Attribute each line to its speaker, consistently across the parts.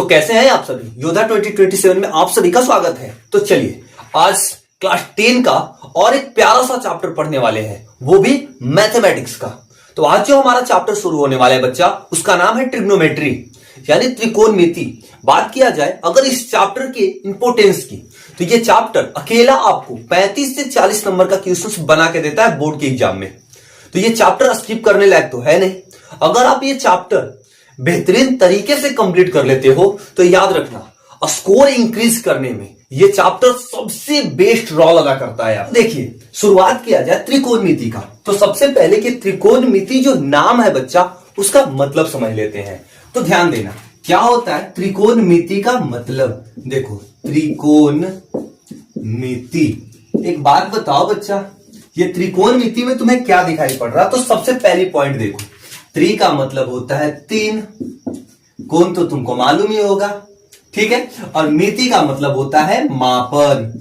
Speaker 1: तो कैसे हैं आप सभी। योद्धा 2027 में आप सभी का स्वागत है। तो चलिए आज क्लास 10 का और एक प्यारा सा चैप्टर पढ़ने वाले हैं, वो भी मैथमेटिक्स का। तो आज जो हमारा चैप्टर शुरू होने वाला है बच्चा, उसका नाम है ट्रिग्नोमेट्री यानी त्रिकोणमिति। बात किया जाए अगर इस चैप्टर के इंपोर्टेंस की, तो ये चैप्टर अकेला आपको 35 से 40 नंबर का क्वेश्चन बना के देता है बोर्ड के एग्जाम में। तो ये चैप्टर स्किप करने लायक तो है नहीं। अगर आप ये चैप्टर बेहतरीन तरीके से कंप्लीट कर लेते हो तो याद रखना स्कोर इंक्रीज करने में ये चैप्टर सबसे बेस्ट रोल अदा करता है। आप देखिए, शुरुआत किया जाए त्रिकोणमिति का, तो सबसे पहले कि त्रिकोणमिति जो नाम है बच्चा, उसका मतलब समझ लेते हैं। तो ध्यान देना क्या होता है त्रिकोणमिति का मतलब। देखो त्रिकोणमिति, एक बात बताओ बच्चा, ये त्रिकोणमिति में तुम्हें क्या दिखाई पड़ रहा। तो सबसे पहली पॉइंट देखो, त्रि का मतलब होता है 3, कोण तो तुमको मालूम ही होगा, ठीक है। और मिति का मतलब होता है मापन,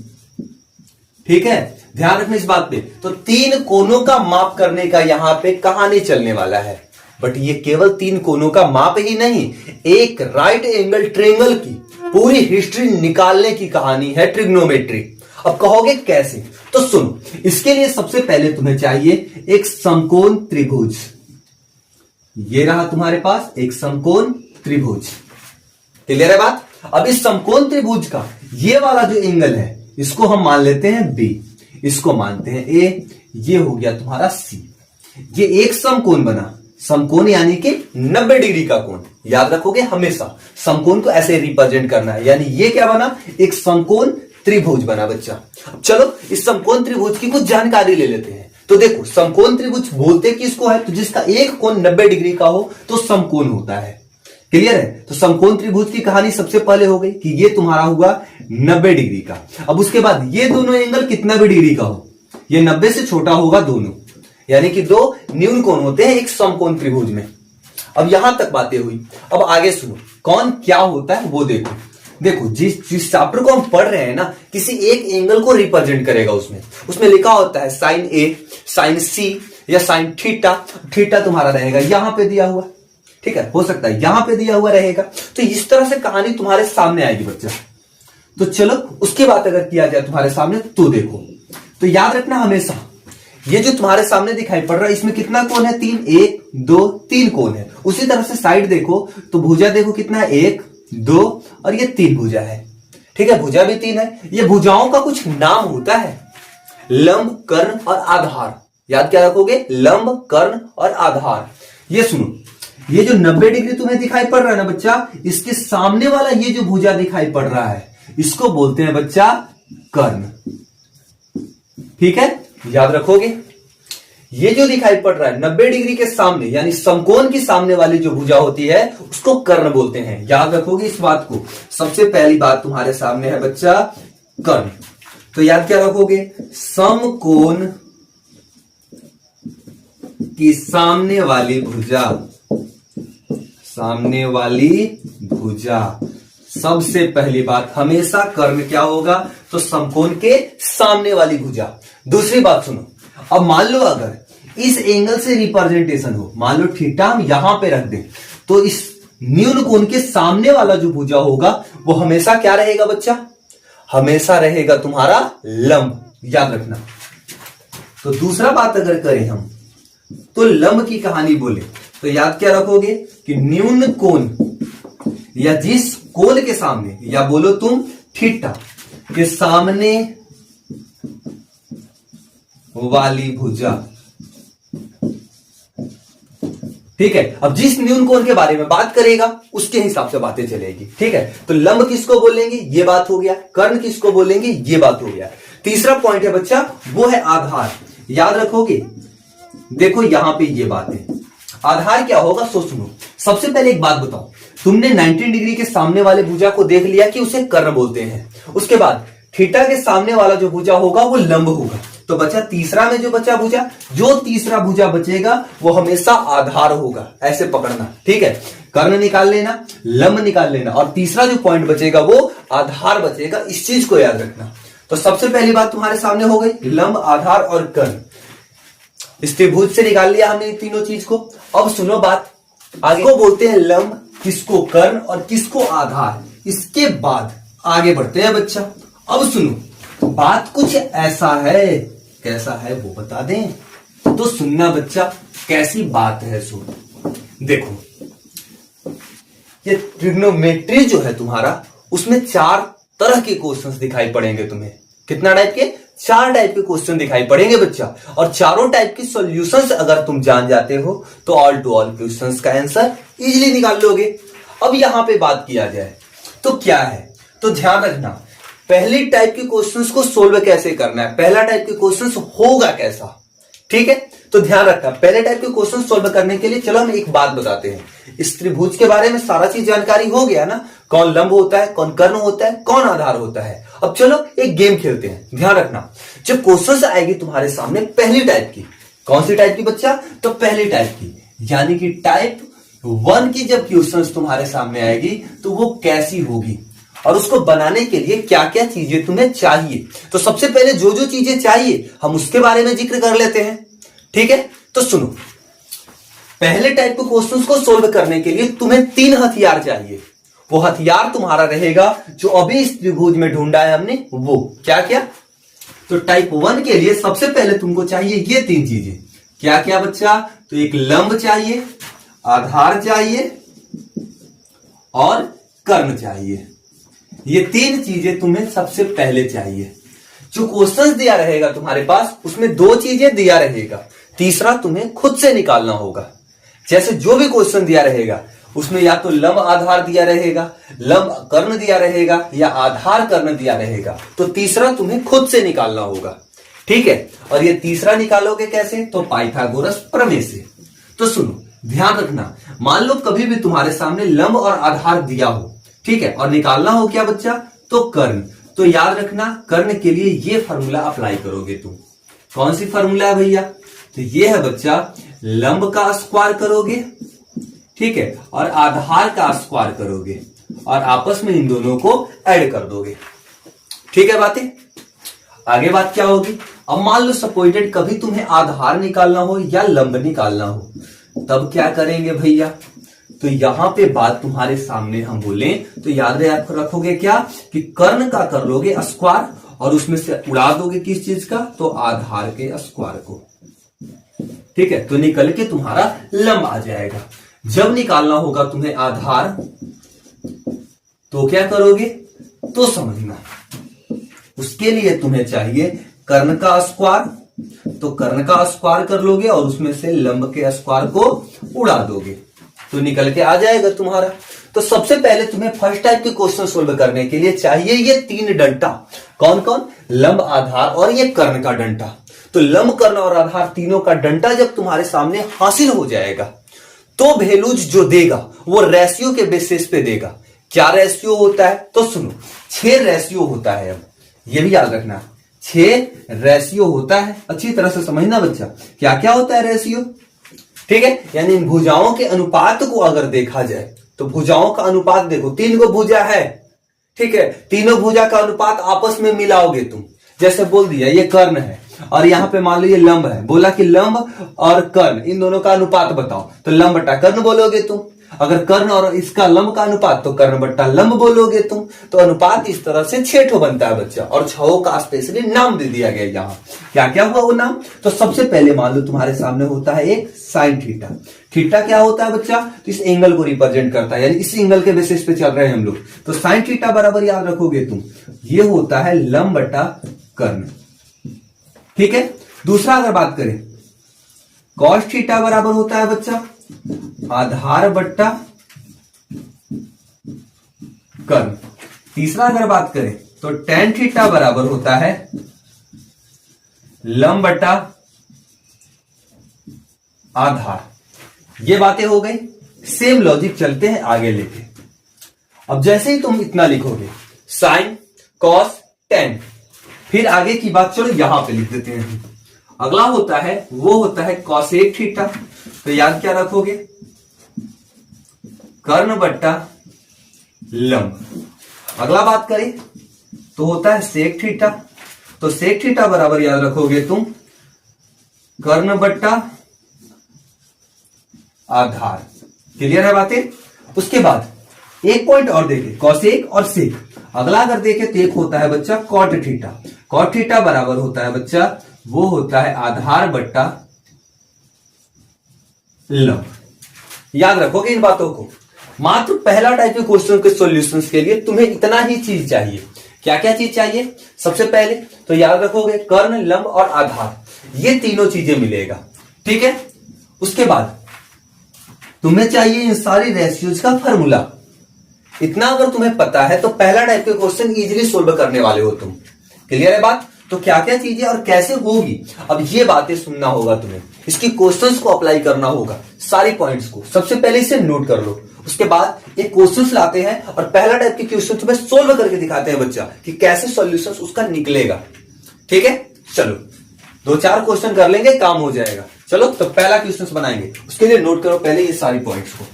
Speaker 1: ठीक है। ध्यान रखना इस बात पे। तो 3 कोणों का माप करने का यहां पे कहानी चलने वाला है। बट ये केवल 3 कोणों का माप ही नहीं, एक राइट एंगल ट्रायंगल की पूरी हिस्ट्री निकालने की कहानी है ट्रिग्नोमेट्री। अब कहोगे कैसे, तो सुनो। इसके लिए सबसे पहले तुम्हें चाहिए एक समकोण त्रिभुज। ये रहा तुम्हारे पास एक समकोण त्रिभुज, क्लियर है बात। अब इस समकोण त्रिभुज का ये वाला जो एंगल है, इसको हम मान लेते हैं B, इसको मानते हैं A, ये हो गया तुम्हारा C। ये एक समकोण बना, समकोण यानी कि 90 डिग्री का कोण। याद रखोगे हमेशा समकोण को ऐसे रिप्रेजेंट करना है, यानी ये क्या बना, एक समकोण त्रिभुज बना बच्चा। चलो इस समकोण त्रिभुज की कुछ जानकारी ले लेते हैं। तो देखो समकोण त्रिभुज बोलते किसको है, तो जिसका एक कोण 90 डिग्री का हो तो समकोण होता है, क्लियर है। तो समकोण त्रिभुज की कहानी सबसे पहले हो गई कि ये तुम्हारा हुआ 90 डिग्री का। अब उसके बाद ये दोनों एंगल कितना भी डिग्री का हो, ये 90 से छोटा होगा दोनों, यानी कि 2 न्यून कोण होते हैं एक समकोण त्रिभुज में। अब यहां तक बातें हुई। अब आगे सुनो कौन क्या होता है वो देखो। देखो जिस चैप्टर को हम पढ़ रहे हैं ना, किसी एक एंगल को रिप्रेजेंट करेगा। उसमें लिखा होता है साइन ए, साइन सी या साइन थीटा। थीटा तुम्हारा रहेगा यहां पे दिया हुआ, ठीक है, हो सकता है यहां पे दिया हुआ रहेगा। तो इस तरह से कहानी तुम्हारे सामने आएगी बच्चा। तो चलो उसके बाद अगर किया जाए तुम्हारे सामने, तो देखो, तो याद रखना हमेशा ये जो तुम्हारे सामने दिखाई पड़ रहा है, इसमें कितना कोण है, 3, 1, 2, 3 कोण है। उसी तरह से साइड देखो तो भुजा देखो कितना है, 1, 2 और ये 3 भुजा है, ठीक है, भुजा भी 3 है। ये भुजाओं का कुछ नाम होता है, लंब, कर्ण और आधार। याद क्या रखोगे, लंब, कर्ण और आधार। ये सुनो, ये जो 90 डिग्री तुम्हें दिखाई पड़ रहा है ना बच्चा, इसके सामने वाला ये जो भुजा दिखाई पड़ रहा है, इसको बोलते हैं बच्चा कर्ण, ठीक है, याद रखोगे। ये जो दिखाई पड़ रहा है 90 डिग्री के सामने, यानी समकोण की सामने वाली जो भुजा होती है, उसको कर्ण बोलते हैं। याद रखोगे इस बात को। सबसे पहली बात तुम्हारे सामने है बच्चा कर्ण। तो याद क्या रखोगे, समकोण की सामने वाली भुजा, सामने वाली भुजा। सबसे पहली बात हमेशा कर्ण क्या होगा, तो समकोण के सामने वाली भुजा। दूसरी बात सुनो, अब मान लो अगर इस एंगल से रिप्रेजेंटेशन हो, मान लो थीटा हम यहां पे रख दें, तो इस न्यून कोण के सामने वाला जो भुजा होगा वो हमेशा क्या रहेगा बच्चा, हमेशा रहेगा तुम्हारा लंब। याद रखना। तो दूसरा बात अगर करें हम, तो लंब की कहानी बोले तो याद क्या रखोगे कि न्यून कोण या जिस कोण के सामने, या बोलो तुम थीटा के सामने वाली भुजा, ठीक है। अब जिस न्यून कोण के बारे में बात करेगा उसके हिसाब से बातें चलेगी, ठीक है। तो लंब किसको बोलेंगे, ये बात हो गया। कर्ण किसको बोलेंगे, ये बात हो गया। तीसरा पॉइंट है बच्चा, वो है आधार। याद रखोगे, देखो यहां पे ये बात है, आधार क्या होगा, सो सुनो। सबसे पहले एक बात बताओ, तुमने 90 डिग्री के सामने वाले भुजा को देख लिया कि उसे कर्ण बोलते हैं। उसके बाद थीटा के सामने वाला जो भुजा होगा वो लंब होगा। तो बचा तीसरा में जो बचा भुजा, जो तीसरा भुजा बचेगा वो हमेशा आधार होगा। ऐसे पकड़ना, ठीक है। कर्ण निकाल लेना, लंब निकाल लेना, और तीसरा जो पॉइंट बचेगा वो आधार बचेगा। इस चीज को याद रखना। तो सबसे पहली बात तुम्हारे सामने हो गई, लंब, आधार और कर्ण। इस त्रिभुज से निकाल लिया हमने तीनों चीज को। अब सुनो बात, आगे को बोलते हैं लंब, किसको कर्ण और किसको आधार, इसके बाद आगे बढ़ते हैं बच्चा। अब सुनो, बात कुछ ऐसा है, कैसा है वो बता दें तो सुनना बच्चा, कैसी बात है सुन। देखो, ये ट्रिग्नोमेट्री जो है तुम्हारा, उसमें 4 तरह के क्वेश्चंस दिखाई पड़ेंगे तुम्हें। कितना टाइप के? 4 टाइप के क्वेश्चन दिखाई पड़ेंगे बच्चा, और चारों टाइप के सॉल्यूशंस अगर तुम जान जाते हो तो ऑल टू ऑल क्वेश्चंस का आंसर इजीली निकाल लोगे। अब यहां पे बात किया जाए तो क्या है, तो ध्यान रखना, पहली टाइप के क्वेश्चंस को सोल्व कैसे करना है, पहला टाइप के क्वेश्चंस होगा कैसा, ठीक है। तो ध्यान रखना, पहले टाइप के क्वेश्चन सोल्व करने के लिए चलो हम एक बात बताते हैं। इस त्रिभुज के बारे में सारा चीज जानकारी हो गया ना, कौन लंब होता है, कौन कर्ण होता है, कौन आधार होता है। अब चलो एक गेम खेलते हैं। ध्यान रखना, जब क्वेश्चन आएगी तुम्हारे सामने पहली टाइप की, कौन सी टाइप की बच्चा, तो पहली टाइप की, यानी कि टाइप 1 की जब क्वेश्चन तुम्हारे सामने आएगी तो वो कैसी होगी, और उसको बनाने के लिए क्या क्या चीजें तुम्हें चाहिए। तो सबसे पहले जो जो चीजें चाहिए हम उसके बारे में जिक्र कर लेते हैं, ठीक है। तो सुनो, पहले टाइप के क्वेश्चंस को सोल्व करने के लिए तुम्हें 3 हथियार चाहिए। वो हथियार तुम्हारा रहेगा जो अभी इस त्रिभुज में ढूंढा है हमने, वो क्या क्या। तो टाइप 1 के लिए सबसे पहले तुमको चाहिए ये 3 चीजें। क्या क्या बच्चा, तो एक लंब चाहिए, आधार चाहिए और कर्ण चाहिए। ये 3 चीजें तुम्हें सबसे पहले चाहिए। जो क्वेश्चंस दिया रहेगा तुम्हारे पास, उसमें 2 चीजें दिया रहेगा, तीसरा तुम्हें खुद से निकालना होगा। जैसे जो भी क्वेश्चन दिया रहेगा उसमें या तो लंब आधार दिया रहेगा, लंब कर्ण दिया रहेगा, या आधार कर्ण दिया रहेगा, तो तीसरा तुम्हें खुद से निकालना होगा, ठीक है। और ये तीसरा निकालोगे कैसे, तो पाइथागोरस प्रमेय से। तो सुनो, ध्यान रखना, मान लो कभी भी तुम्हारे सामने लंब और आधार दिया हो, ठीक है, और निकालना हो क्या बच्चा, तो कर्ण। तो याद रखना, कर्ण के लिए ये फॉर्मूला अप्लाई करोगे तुम। कौन सी फॉर्मूला है भैया, तो ये है बच्चा, लंब का स्क्वायर करोगे, ठीक है, और आधार का स्क्वायर करोगे, और आपस में इन दोनों को ऐड कर दोगे, ठीक है बातें। आगे बात क्या होगी, अब मान लो सपोजिटेड कभी तुम्हें आधार निकालना हो या लंब निकालना हो, तब क्या करेंगे भैया। तो यहां पे बात तुम्हारे सामने हम बोले तो याद रखोगे क्या, कि कर्ण का कर लोगे स्क्वायर, और उसमें से उड़ा दोगे किस चीज का, तो आधार के स्क्वायर को, ठीक है। तो निकल के तुम्हारा लंब आ जाएगा। जब निकालना होगा तुम्हें आधार, तो क्या करोगे, तो समझना, उसके लिए तुम्हें चाहिए कर्ण का स्क्वायर, तो कर्ण का स्क्वायर कर लोगे और उसमें से लंब के स्क्वायर को उड़ा दोगे, तो निकल के आ जाएगा तुम्हारा। तो सबसे पहले तुम्हें फर्स्ट टाइप के क्वेश्चन सोल्व करने के लिए चाहिए ये 3 डंटा। कौन कौन, लंब, आधार और ये कर्ण का डंटा। तो लंब, कर्ण और आधार तीनों का डंटा जब तुम्हारे सामने हासिल हो जाएगा, तो वैल्यूज जो देगा वो रेशियो के बेसिस पे देगा। क्या रेशियो होता है, तो सुनो, 6 रेशियो होता है। अब ये भी याद रखना, 6 रेशियो होता है। अच्छी तरह से समझना बच्चा, क्या क्या होता है रेशियो, ठीक है। यानी भुजाओं के अनुपात को अगर देखा जाए तो भुजाओं का अनुपात देखो, 3 को भुजा है, ठीक है, तीनों भुजा का अनुपात आपस में मिलाओगे तुम। जैसे बोल दिया ये कर्ण है और यहां पे मान लो ये लंब है, बोला कि लंब और कर्ण इन दोनों का अनुपात बताओ, तो लंब बटा कर्ण बोलोगे तुम। अगर कर्ण और इसका लंब का अनुपात, तो कर्ण बट्टा लंब बोलोगे तुम। तो अनुपात इस तरह से 6 बनता है बच्चा, और 6 का स्पेशली नाम दे दिया गया यहाँ। क्या क्या हुआ वो नाम, तो सबसे पहले मान लो तुम्हारे सामने होता है एक साइन थीटा। थीटा क्या होता है बच्चा, तो इस एंगल को रिप्रेजेंट करता है, यानी इस एंगल के बेसिस पे चल रहे हैं हम लोग। तो साइन थीटा बराबर याद रखोगे तुम, ये होता है लंब बटा कर्ण, ठीक है। दूसरा अगर बात करें, कॉस थीटा बराबर होता है बच्चा आधार बट्टा कर्ण। तीसरा अगर बात करें तो tan थीटा बराबर होता है लंब बटा आधार। ये बातें हो गई, सेम लॉजिक चलते हैं आगे लेके। अब जैसे ही तुम इतना लिखोगे, साइन, कॉस, tan, फिर आगे की बात चलो यहां पे लिख देते हैं। अगला होता है वो होता है कॉसेक थीटा। तो याद क्या रखोगे, कर्ण बट्टा लंब। अगला बात करें तो होता है सेक थीटा। तो सेक थीटा बराबर याद रखोगे तुम कर्ण बट्टा आधार। क्लियर है बातें। उसके बाद एक पॉइंट और देखें, कॉसेक और सेक। अगला अगर देखें तो एक होता है बच्चा कॉट थीटा। कॉट थीटा बराबर होता है बच्चा, वो होता है आधार बट्टा लंब। याद रखोगे इन बातों को। मात्र पहला टाइप के क्वेश्चन के सॉल्यूशंस के लिए तुम्हें इतना ही चीज चाहिए। क्या क्या चीज चाहिए? सबसे पहले तो याद रखोगे कर्ण, लंब और आधार, ये तीनों चीजें मिलेगा, ठीक है। उसके बाद तुम्हें चाहिए इन सारी रेशियोज का फॉर्मूला। इतना अगर तुम्हें पता है तो पहला टाइप के क्वेश्चन इजीली सोल्व करने वाले हो तुम। क्लियर है बात? तो क्या क्या चीजें और कैसे होगी, अब ये बातें सुनना होगा तुम्हें, इसकी क्वेश्चंस को अप्लाई करना होगा, सारी पॉइंट्स को। सबसे पहले इसे नोट कर लो। उसके बाद एक क्वेश्चंस लाते हैं और पहला टाइप के क्वेश्चन तुम्हें सोल्व करके दिखाते हैं बच्चा कि कैसे सॉल्यूशंस उसका निकलेगा, ठीक है। चलो 2-4 क्वेश्चन कर लेंगे, काम हो जाएगा। चलो तो पहला क्वेश्चन बनाएंगे, उसके लिए नोट करो पहले ये सारी पॉइंट्स को।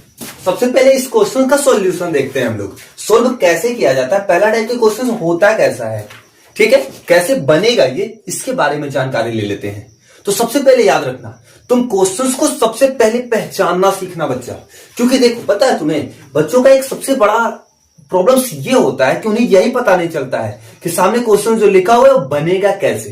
Speaker 1: सबसे पहले इस क्वेश्चन का सॉल्यूशन देखते हैं हम लोग, सोल्व कैसे किया जाता है, पहला टाइप के क्वेश्चन होता कैसा है, ठीक है, कैसे बनेगा ये, इसके बारे में जानकारी ले लेते हैं। तो सबसे पहले याद रखना, तुम क्वेश्चंस को सबसे पहले पहचानना सीखना बच्चा। क्योंकि देखो पता है तुम्हें, बच्चों का एक सबसे बड़ा प्रॉब्लम ये होता है कि उन्हें यही पता नहीं चलता है कि सामने क्वेश्चन जो लिखा हुआ है वो बनेगा कैसे,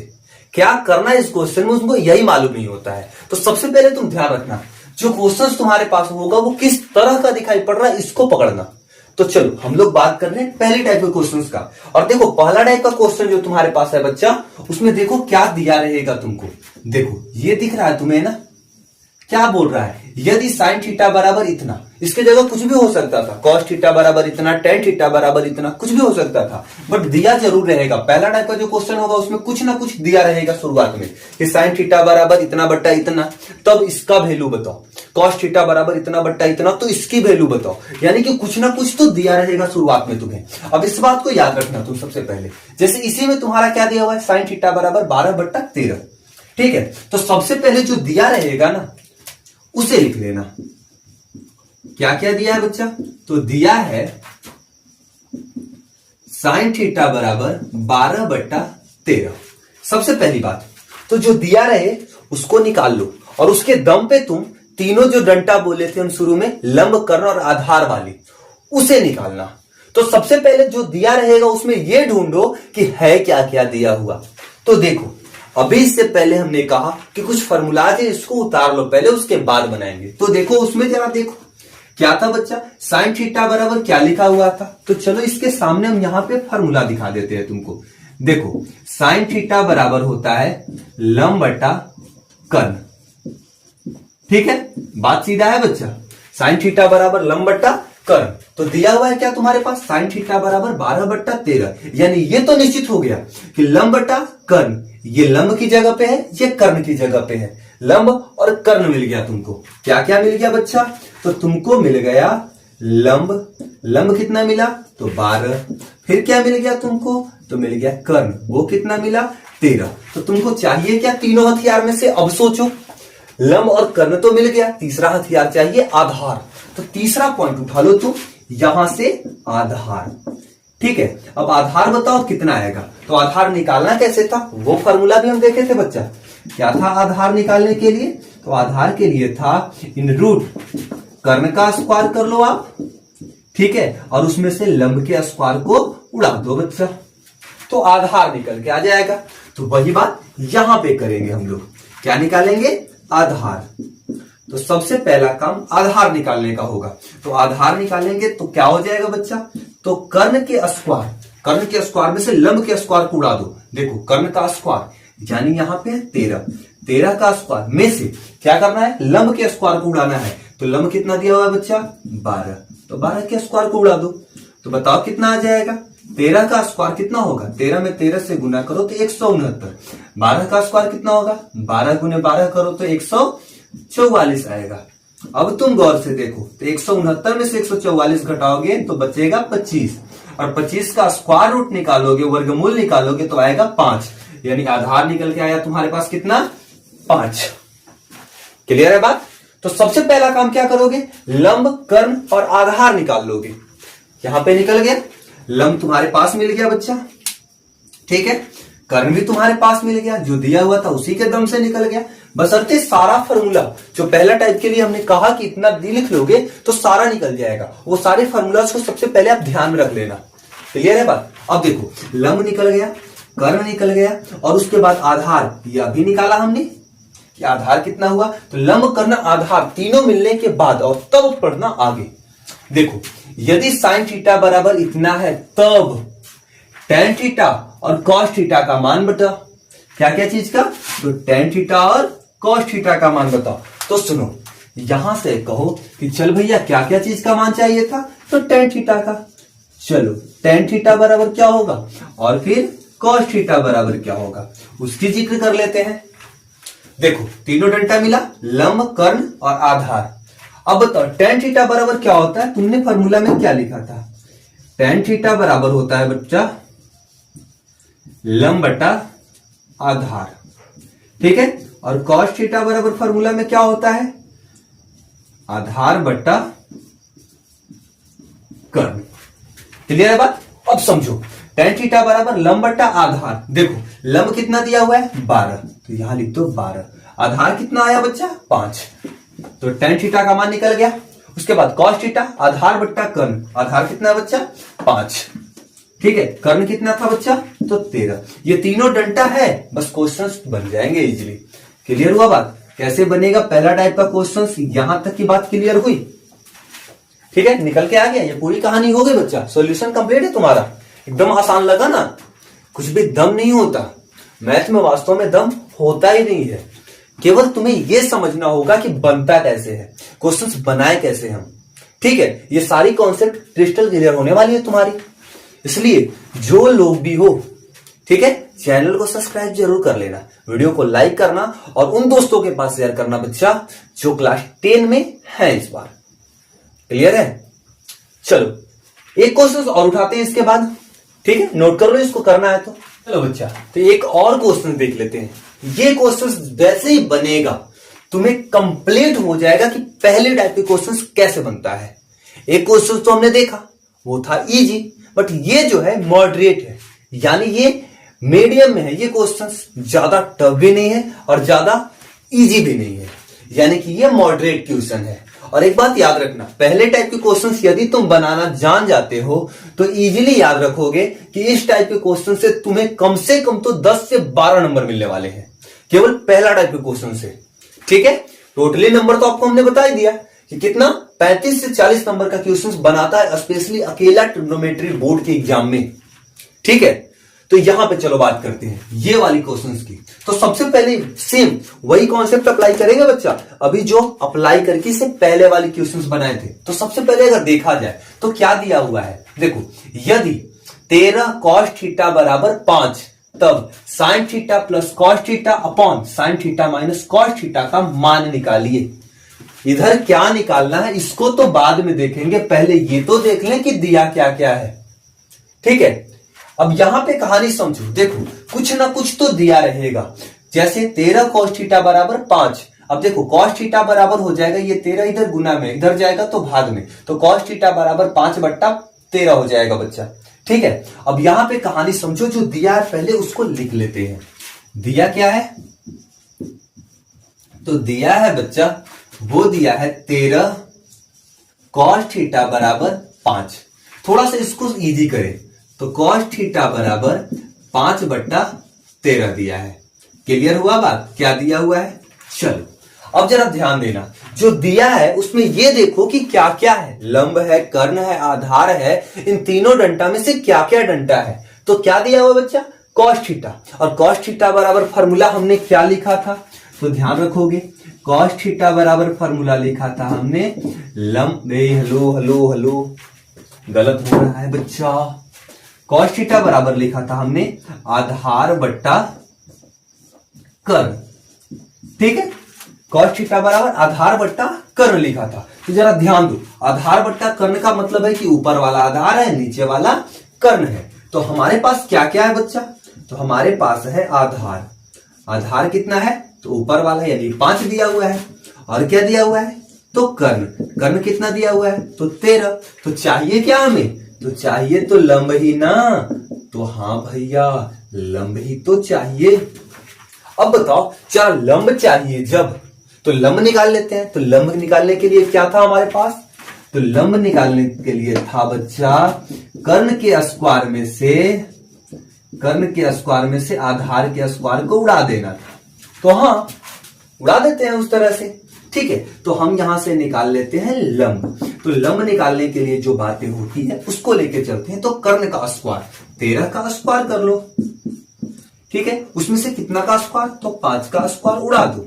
Speaker 1: क्या करना है इस क्वेश्चन में, उसको यही मालूम नहीं होता है। तो सबसे पहले तुम ध्यान रखना, जो क्वेश्चन तुम्हारे पास होगा वो किस तरह का दिखाई पड़ रहा है, इसको पकड़ना। तो चलो हम लोग बात कर रहे हैं पहले टाइप के क्वेश्चंस का। और देखो पहला टाइप का क्वेश्चन जो तुम्हारे पास है बच्चा, उसमें देखो क्या दिया रहेगा तुमको। देखो ये दिख रहा है तुम्हें ना, क्या बोल रहा है, यदि साइन थीटा बराबर इतना, इसके जगह कुछ भी हो सकता था, कॉस थीटा बराबर इतना, टेन थीटा बराबर इतना, कुछ भी हो सकता था, बट दिया जरूर रहेगा। पहला टाइप का जो क्वेश्चन होगा उसमें कुछ ना कुछ दिया रहेगा शुरुआत में कि साइन थीटा बराबर इतना बट्टा इतना, तब इसका वैल्यू बताओ, कॉस थीटा बराबर इतना बट्टा इतना, तो इसकी वैल्यू बताओ। यानी कि कुछ ना कुछ तो दिया रहेगा शुरुआत में तुम्हें। अब इस बात को याद रखना तुम सबसे पहले, जैसे इसी में तुम्हारा क्या दिया हुआ है, साइन थीटा बराबर 12/13, ठीक है। तो सबसे पहले जो दिया रहेगा ना उसे लिख लेना। क्या क्या दिया है बच्चा? तो दिया है साइन थीटा बराबर 12/13। सबसे पहली बात तो जो दिया रहे उसको निकाल लो, और उसके दम पे तुम तीनों जो डंटा बोले थे हम शुरू में, लंब, कर्ण और आधार वाली, उसे निकालना। तो सबसे पहले जो दिया रहेगा उसमें यह ढूंढो कि है क्या क्या दिया हुआ। तो देखो अभी इससे पहले हमने कहा कि कुछ फॉर्मूलाज है, इसको उतार लो पहले, उसके बाद बनाएंगे। तो देखो उसमें जरा देखो क्या था बच्चा, साइन थीटा बराबर क्या लिखा हुआ था। तो चलो इसके सामने हम यहां पे फॉर्मूला दिखा देते हैं तुमको। देखो साइन थीटा बराबर होता है लंब बटा कर्ण, ठीक है, बात सीधा है बच्चा। साइन थीटा बराबर लंब बटा कर्ण, तो दिया हुआ है क्या तुम्हारे पास, साइन थीटा बराबर 12/13, यानी ये तो निश्चित हो गया कि लंब बटा कर्ण, ये लंब की जगह पे है, ये कर्ण की जगह पे है, लंब और कर्ण मिल गया तुमको। क्या क्या मिल गया बच्चा? तो तुमको मिल गया लंब, लंब कितना मिला, तो 12, फिर क्या मिल गया तुमको, तो मिल गया कर्ण, वो कितना मिला, 13। तो तुमको चाहिए क्या तीनों हथियार में से? अब सोचो, लंब और कर्ण तो मिल गया, तीसरा हथियार चाहिए आधार। तो तीसरा पॉइंट उठा लो तुम यहां से, आधार, ठीक है। अब आधार बताओ कितना आएगा। तो आधार निकालना कैसे था, वो फॉर्मूला भी हम देखे थे बच्चा। क्या था आधार निकालने के लिए? तो आधार के लिए था इन रूट कर्ण का स्क्वायर कर लो आप, ठीक है, और उसमें से लंब के स्क्वायर को उड़ा दो बच्चा, तो आधार निकल के आ जाएगा। तो वही बात यहां पे करेंगे हम लोग, क्या निकालेंगे, आधार। तो सबसे पहला काम आधार निकालने का होगा। तो आधार निकालेंगे तो क्या हो जाएगा बच्चा, तो कर्ण के स्क्वायर, कर्ण के स्क्वायर में से लंब के स्क्वायर को उड़ा दो। देखो कर्ण का स्क्वायर यानी यहां पे 13, 13 का स्क्वायर में से क्या करना है, लंब के स्क्वायर को उड़ाना है। तो लंब कितना दिया हुआ है बच्चा, 12, तो 12 के स्क्वायर को उड़ा दो। तो बताओ कितना आ जाएगा, 13 का स्क्वायर कितना होगा, 13 में 13 से गुना करो तो 169। 12 का स्क्वायर कितना होगा, 12 गुने 12 करो तो 144 आएगा। अब तुम गौर से देखो, तो 169 में से 144 घटाओगे तो बचेगा 25, और 25 का स्क्वायर रूट निकालोगे, वर्गमूल निकालोगे तो आएगा 5, यानी आधार निकल के आया तुम्हारे पास कितना, 5। क्लियर है बात? तो सबसे पहला काम क्या करोगे, लंब, कर्ण और आधार निकाल लोगे। यहां पे निकल गया, लंब तुम्हारे पास मिल गया बच्चा, ठीक है, कर्ण भी तुम्हारे पास मिल गया, जो दिया हुआ था उसी के दम से निकल गया। बशर्ते सारा फॉर्मूला जो पहला टाइप के लिए हमने कहा कि इतना दी लिख लोगे तो सारा निकल जाएगा। वो सारे फॉर्मूलाज को सबसे पहले आप ध्यान में रख लेना। क्लियर है बात? अब देखो, लंब निकल गया, कर्ण निकल गया, और उसके बाद आधार, यह भी निकाला हमने कि आधार कितना हुआ। तो लंब, कर्ण, आधार तीनों मिलने के बाद और तब पढ़ना आगे। देखो, यदि साइन थीटा बराबर इतना है तब टेन थीटा और कॉस थीटा का मान बताओ। क्या क्या चीज का? तो टेन थीटा और कॉस थीटा का मान बताओ। तो सुनो, यहां से कहो कि चल भैया क्या क्या चीज का मान चाहिए था? तो टेन थीटा का। चलो, टेन थीटा बराबर क्या होगा और फिर कॉस थीटा बराबर क्या होगा उसकी जिक्र कर लेते हैं। देखो, तीनों डंडा मिला, लंब, कर्ण और आधार। अब बताओ टेन थीटा बराबर क्या होता है? तुमने फॉर्मूला में क्या लिखा था? टेन थीटा बराबर होता है बच्चा लंब बटा आधार, ठीक है। और कॉस थीटा बराबर फॉर्मूला में क्या होता है? आधार बटा कर्ण। क्लियर है बात? अब समझो, टेन थीटा बराबर लंब बटा आधार। देखो, लंब कितना दिया हुआ है? 12, तो यहां लिख दो 12। आधार कितना आया बच्चा? 5, तो टेन थीटा का मान निकल गया। उसके बाद कॉस थीटा, आधार बट्टा कर्ण। आधार कितना है बच्चा? 5, ठीक है। कर्ण कितना था बच्चा? तो 13। ये तीनों डंटा है, बस क्वेश्चंस बन जाएंगे इजीली। क्लियर हुआ बात? कैसे बनेगा पहला टाइप का क्वेश्चंस? यहां तक की बात क्लियर हुई? ठीक है, निकल के आ गया। ये पूरी कहानी हो गई बच्चा, सॉल्यूशन कंप्लीट है तुम्हारा। एकदम आसान लगा ना? कुछ भी दम नहीं होता मैथ में, वास्तव में दम होता ही नहीं है। केवल तुम्हें यह समझना होगा कि बनता कैसे है, क्वेश्चंस बनाए कैसे हम। ठीक है, ये सारी कॉन्सेप्ट क्रिस्टल क्लियर होने वाली है तुम्हारी। इसलिए जो लोग भी हो, ठीक है, चैनल को सब्सक्राइब जरूर कर लेना, वीडियो को लाइक करना और उन दोस्तों के पास शेयर करना बच्चा जो क्लास 10 में है इस बार। क्लियर है? चलो एक क्वेश्चन और उठाते हैं इसके बाद, ठीक है, नोट कर लो इसको करना है तो। चलो बच्चा, तो एक और क्वेश्चन देख लेते हैं। ये क्वेश्चन वैसे ही बनेगा, तुम्हें कंप्लीट हो जाएगा कि पहले टाइप के क्वेश्चन कैसे बनता है। एक क्वेश्चन तो हमने देखा, वो था इजी, बट ये जो है मॉडरेट है, यानी ये मीडियम में है। ये क्वेश्चन ज्यादा टफ भी नहीं है और ज्यादा इजी भी नहीं है, यानी कि ये मॉडरेट क्वेश्चन है। और एक बात याद रखना, पहले टाइप के क्वेश्चंस यदि तुम बनाना जान जाते हो तो इजीली याद रखोगे कि इस टाइप के क्वेश्चन से तुम्हें कम से कम तो 10 से 12 नंबर मिलने वाले हैं, केवल पहला टाइप के क्वेश्चन से। ठीक है, टोटली नंबर तो आपको हमने बता ही दिया कि कितना 35 से 40 नंबर का क्वेश्चन बनाता है, स्पेशली अकेला ट्रिग्नोमेट्री बोर्ड के एग्जाम में। ठीक है, तो यहां पे चलो बात करते हैं ये वाली क्वेश्चंस की। तो सबसे पहले सेम वही कॉन्सेप्ट अप्लाई करेंगे बच्चा, अभी जो अप्लाई करके से पहले वाले क्वेश्चंस बनाए थे। तो सबसे पहले अगर देखा जाए तो क्या दिया हुआ है, देखो, यदि 13 कॉस थीटा बराबर 5 तब sine theta plus cos theta upon sine theta minus cos theta का मान निकालिए। इधर क्या निकालना है इसको तो बाद में देखेंगे, पहले ये तो देख लें कि दिया क्या क्या है। ठीक है, अब यहां पे कहानी समझो। देखो, कुछ ना कुछ तो दिया रहेगा, जैसे 13 कॉस थीटा बराबर 5। अब देखो, कॉस थीटा बराबर हो जाएगा, ये 13 इधर गुना में, इधर जाएगा तो भाग में, तो कॉस थीटा बराबर 5 बट्टा 13 हो जाएगा बच्चा। ठीक है, अब यहां पे कहानी समझो, जो दिया है पहले उसको लिख लेते हैं। दिया क्या है? तो दिया है बच्चा, वो दिया है 13 कॉस थीटा बराबर 5। थोड़ा सा इसको इजी करें तो कॉस थीटा बराबर 5 बट्टा 13 दिया है। क्लियर हुआ बात? क्या दिया हुआ है? चलो अब जरा ध्यान देना, जो दिया है उसमें ये देखो कि क्या क्या है। लंब है, कर्ण है, आधार है, इन तीनों डंटा में से क्या क्या डंटा है। तो क्या दिया हुआ बच्चा? Cos theta. और कॉस थीटा बराबर फॉर्मूला हमने क्या लिखा था, तो ध्यान रखोगे, कॉस थीटा बराबर फॉर्मूला लिखा था हमने लंब, हेलो हेलो हेलो, गलत हो रहा है बच्चा। कॉस थीटा बराबर लिखा था हमने आधार बट्टा कर्ण। ठीक है, कॉस थीटा बराबर आधार बट्टा कर्ण लिखा था। तो जरा ध्यान दो, आधार बट्टा कर्ण का मतलब है कि ऊपर वाला आधार है, नीचे वाला कर्ण है। तो हमारे पास क्या क्या है बच्चा? तो हमारे पास है आधार। आधार कितना है? तो ऊपर वाला यानी 5 दिया हुआ है। और क्या दिया हुआ है? तो कर्ण। कर्ण कितना दिया हुआ है? तो 13। तो चाहिए क्या हमें? तो चाहिए तो लंब ही ना। तो हाँ भैया, लंब ही तो चाहिए। अब बताओ क्या लंब चाहिए जब, तो लंब निकाल लेते हैं। तो लंब निकालने के लिए क्या था हमारे पास, तो लंब निकालने के लिए था बच्चा कर्ण के स्क्वायर में से आधार के स्क्वायर को उड़ा देना था। तो हाँ, उड़ा देते हैं उस तरह से। ठीक है, तो हम यहां से निकाल लेते हैं लंब। तो लंब निकालने के लिए जो बातें होती है उसको लेके चलते हैं। तो कर्ण का स्क्वायर 13 का स्क्वायर कर लो। ठीक है, उसमें से कितना का स्क्वायर, तो 5 का स्क्वायर उड़ा दो।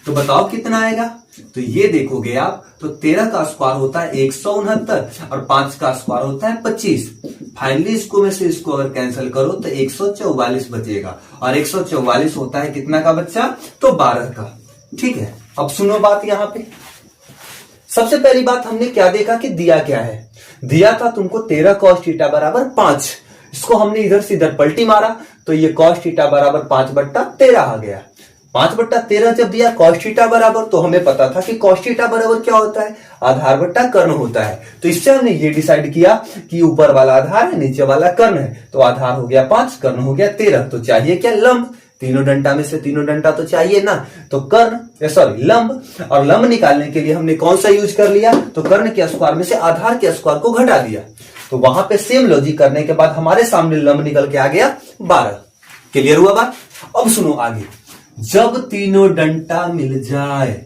Speaker 1: तो बताओ कितना आएगा, तो ये देखोगे आप तो 13 का स्क्वायर होता है 169 और 5 का स्क्वायर होता है 25। फाइनली इसको में से इसको अगर कैंसिल करो तो 144 बचेगा और 144 होता है कितना का बच्चा, तो 12 का। ठीक है, अब सुनो बात यहां पे। सबसे पहली बात हमने क्या देखा कि दिया क्या है, दिया था तुमको 13 cos थीटा बराबर 5। इसको हमने इधर से इधर पलटी मारा तो ये cos थीटा बराबर 5/13 आ गया। 5/13 जब दिया cos थीटा बराबर, तो हमें पता था कि cos थीटा बराबर क्या होता है, आधार बट्टा कर्ण होता है। तो इससे हमने ये डिसाइड किया कि ऊपर वाला आधार है, नीचे वाला कर्ण है। तो आधार हो गया 5, कर्ण हो गया 13। तो चाहिए क्या, लंब। तीनों डंडा में से तीनों डंडा तो चाहिए ना, तो कर्ण सॉरी लंब। और लंब निकालने के लिए हमने कौन सा यूज कर लिया, तो कर्ण के स्क्वायर में से आधार के स्क्वायर को घटा दिया। तो वहां पे सेम लॉजिक करने के बाद हमारे सामने लंब निकल के आ गया 12। क्लियर हुआ बात। अब सुनो आगे, जब तीनों डंडा मिल जाए,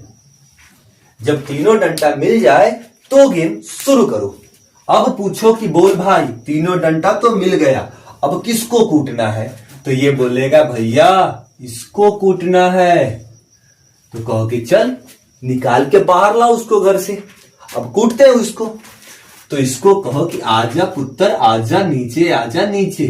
Speaker 1: जब तीनों डंडा मिल जाए तो गेम शुरू करो। अब पूछो कि बोल भाई तीनों डंडा तो मिल गया, अब किसको कूटना है, तो ये बोलेगा भैया इसको कूटना है। तो कहो कि चल निकाल के बाहर ला उसको घर से। अब कूटते हैं उसको, तो इसको कहो कि आजा पुत्र आजा नीचे, आजा नीचे।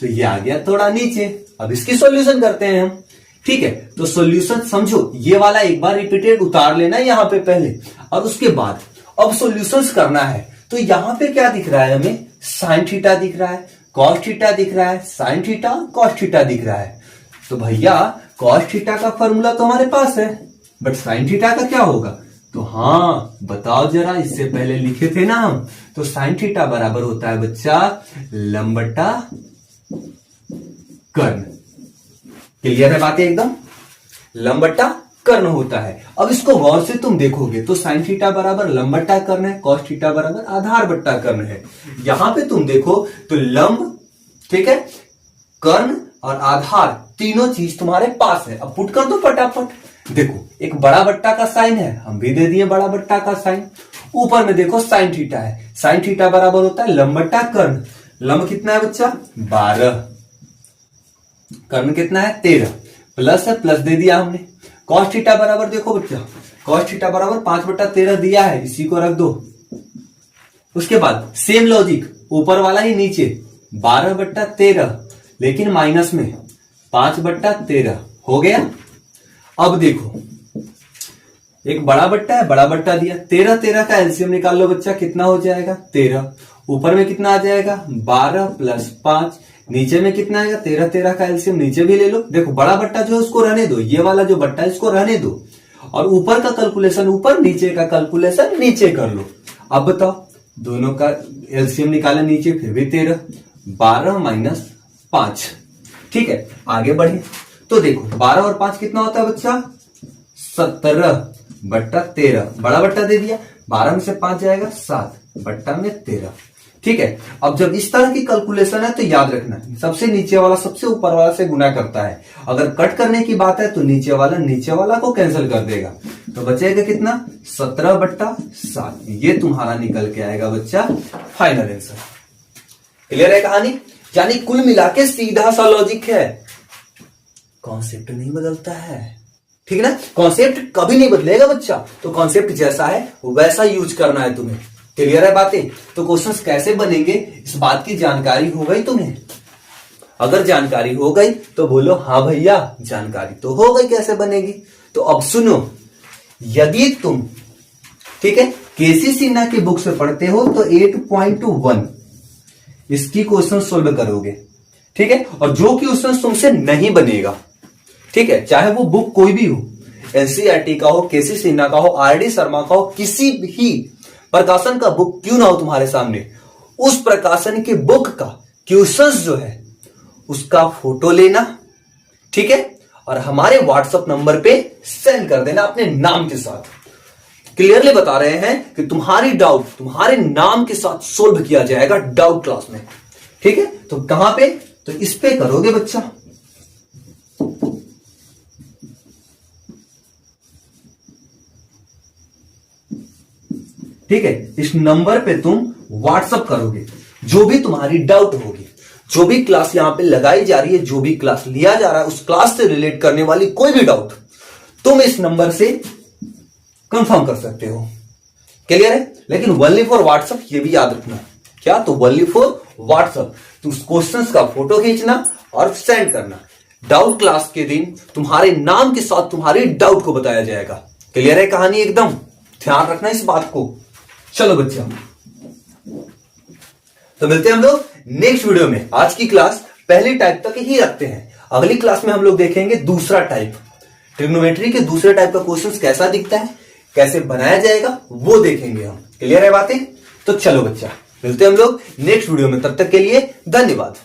Speaker 1: तो ये आ गया थोड़ा नीचे। अब इसकी सॉल्यूशन करते हैं हम। ठीक है, तो सॉल्यूशन समझो, ये वाला एक बार रिपीटेड उतार लेना यहां पे पहले, और उसके बाद अब सॉल्यूशंस करना है। तो यहां पे क्या दिख रहा है हमें, साइन थीटा दिख रहा है, कॉस थीटा दिख रहा है, साइन थीटा कॉस थीटा दिख रहा है। तो भैया कॉस थीटा का फॉर्मूला तो हमारे पास है, बट साइन थीटा का क्या होगा, तो हाँ बताओ जरा, इससे पहले लिखे थे ना हम। तो साइन थीटा बराबर होता है बच्चा लंब बटा कर्ण। क्लियर है बातें एकदम, लंब बटा कर्ण होता है। अब इसको गौर से तुम देखोगे तो साइन थीटा बराबर लंब बट्टा कर्ण है, कॉस थीटा बराबर आधार बट्टा कर्ण है। यहां पे तुम देखो तो लंब, ठीक है, कर्ण और आधार तीनों चीज तुम्हारे पास है। अब पुट कर दो फटाफट। देखो एक बड़ा बट्टा का साइन है, हम भी दे दिए बड़ा बट्टा का साइन। ऊपर में देखो साइन थीटा है, साइन थीटा बराबर होता है लंब बट्टा कर्ण। लंब कितना है बच्चा 12, कर्ण कितना है 13, प्लस है, प्लस दे दिया हमने। कॉस थीटा बराबर देखो बच्चा, कॉस थीटा बराबर 5/13 दिया है, इसी को रख दो। उसके बाद सेम लॉजिक, ऊपर वाला ही नीचे 12/13, लेकिन माइनस में 5/13 हो गया। अब देखो एक बड़ा बट्टा है, बड़ा बट्टा दिया, 13 का एलसीएम निकाल लो बच्चा, कितना हो जाएगा 13। ऊपर में कितना आ जाएगा 12 + 5, नीचे में कितना आएगा 13 का एलसीएम नीचे भी ले लो। देखो बड़ा बट्टा जो है उसको रहने दो, ये वाला जो बट्टा है इसको रहने दो, और ऊपर का कैलकुलेशन ऊपर, नीचे का कैलकुलेशन नीचे कर लो। अब बताओ दोनों का एलसीएम निकाले नीचे, फिर भी 13, 12 - 5। ठीक है, आगे बढ़े तो देखो 12 और 5 कितना होता है बच्चा 17/13। बड़ा बट्टा दे दिया, 12 में से 5 जाएगा 7/13। ठीक है, अब जब इस तरह की कैलकुलेशन है तो याद रखना सबसे नीचे वाला सबसे ऊपर वाला से गुना करता है। अगर कट करने की बात है तो नीचे वाला को कैंसिल कर देगा, तो बचेगा कितना 17/7। ये तुम्हारा निकल के आएगा बच्चा फाइनल आंसर। क्लियर है कहानी, यानी कुल मिला के सीधा सा लॉजिक है, कॉन्सेप्ट नहीं बदलता है। ठीक है ना, कॉन्सेप्ट कभी नहीं बदलेगा बच्चा, तो कॉन्सेप्ट जैसा है वैसा यूज करना है तुम्हें। क्लियर है बातें, तो क्वेश्चंस कैसे बनेंगे इस बात की जानकारी हो गई तुम्हें। अगर जानकारी हो गई तो बोलो हाँ भैया जानकारी तो हो गई कैसे बनेगी। तो अब सुनो, यदि तुम ठीक है केसी सिन्हा की बुक से पढ़ते हो तो 8.1 इसकी क्वेश्चन सोल्व करोगे। ठीक है, और जो क्वेश्चन तुमसे नहीं बनेगा, ठीक है, चाहे वो बुक कोई भी हो, एनसीईआरटी का हो, केसी सिन्हा का हो, आरडी शर्मा का हो, किसी भी प्रकाशन का बुक क्यों ना हो तुम्हारे सामने, उस प्रकाशन की बुक का क्वेश्चंस जो है उसका फोटो लेना, ठीक है, और हमारे व्हाट्सएप नंबर पे सेंड कर देना अपने नाम के साथ। क्लियरली बता रहे हैं कि तुम्हारी डाउट तुम्हारे नाम के साथ सोल्व किया जाएगा डाउट क्लास में। ठीक है, तो कहां पे, तो इस पे करोगे बच्चा। ठीक है, इस नंबर पे तुम व्हाट्सएप करोगे जो भी तुम्हारी डाउट होगी, जो भी क्लास यहां पे लगाई जा रही है, जो भी क्लास लिया जा रहा है, उस क्लास से रिलेट करने वाली कोई भी डाउट तुम इस नंबर से कंफर्म कर सकते हो। क्लियर है, लेकिन ओनली फॉर व्हाट्सएप, ये भी याद रखना। क्या, तो ओनली फॉर व्हाट्सएप। तुम क्वेश्चंस का फोटो खींचना और सेंड करना। डाउट क्लास के दिन तुम्हारे नाम के साथ तुम्हारे डाउट को बताया जाएगा। क्लियर है कहानी एकदम, ध्यान रखना इस बात को। चलो बच्चा, तो मिलते हैं हम लोग नेक्स्ट वीडियो में। आज की क्लास पहली टाइप तक ही रखते हैं, अगली क्लास में हम लोग देखेंगे दूसरा टाइप। ट्रिग्नोमेट्री के दूसरे टाइप का क्वेश्चन कैसा दिखता है, कैसे बनाया जाएगा, वो देखेंगे हम। क्लियर है बातें, तो चलो बच्चा, मिलते हैं हम लोग नेक्स्ट वीडियो में। तब तक के लिए धन्यवाद।